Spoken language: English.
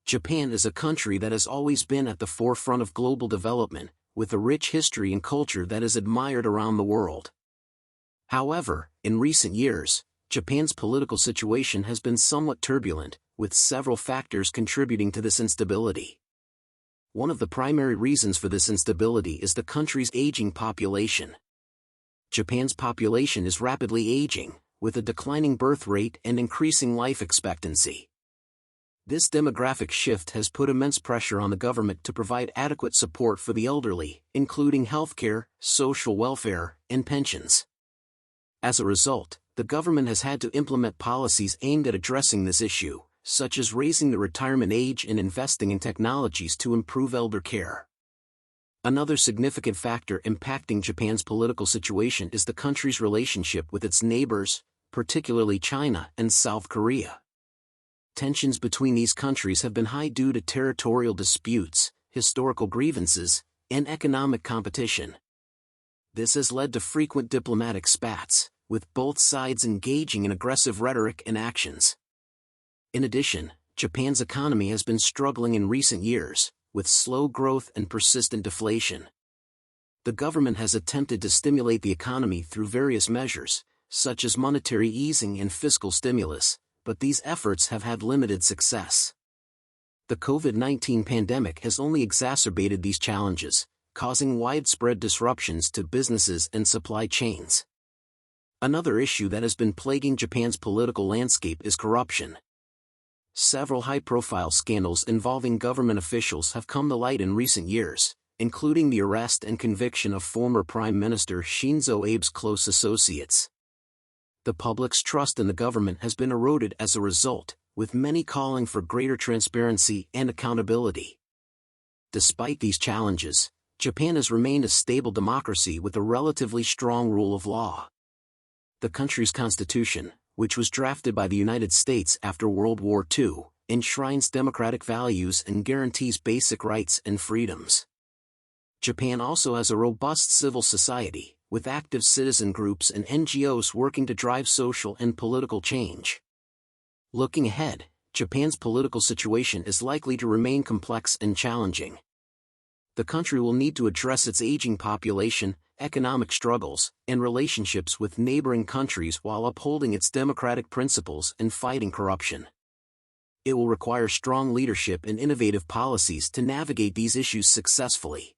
Japan is a country that has always been at the forefront of global development, with a rich history and culture that is admired around the world. However, in recent years, Japan's political situation has been somewhat turbulent, with several factors contributing to this instability. One of the primary reasons for this instability is the country's aging population. Japan's population is rapidly aging, with a declining birth rate and increasing life expectancy. This demographic shift has put immense pressure on the government to provide adequate support for the elderly, including healthcare, social welfare, and pensions. As a result, the government has had to implement policies aimed at addressing this issue, such as raising the retirement age and investing in technologies to improve elder care. Another significant factor impacting Japan's political situation is the country's relationship with its neighbors, particularly China and South Korea. Tensions between these countries have been high due to territorial disputes, historical grievances, and economic competition. This has led to frequent diplomatic spats, with both sides engaging in aggressive rhetoric and actions. In addition, Japan's economy has been struggling in recent years, with slow growth and persistent deflation. The government has attempted to stimulate the economy through various measures, such as monetary easing and fiscal stimulus, but these efforts have had limited success. The COVID-19 pandemic has only exacerbated these challenges, causing widespread disruptions to businesses and supply chains. Another issue that has been plaguing Japan's political landscape is corruption. Several high-profile scandals involving government officials have come to light in recent years, including the arrest and conviction of former Prime Minister Shinzo Abe's close associates. The public's trust in the government has been eroded as a result, with many calling for greater transparency and accountability. Despite these challenges, Japan has remained a stable democracy with a relatively strong rule of law. The country's constitution, which was drafted by the United States after World War II, enshrines democratic values and guarantees basic rights and freedoms. Japan also has a robust civil society, with active citizen groups and NGOs working to drive social and political change. Looking ahead, Japan's political situation is likely to remain complex and challenging. The country will need to address its aging population, economic struggles, and relationships with neighboring countries while upholding its democratic principles and fighting corruption. It will require strong leadership and innovative policies to navigate these issues successfully.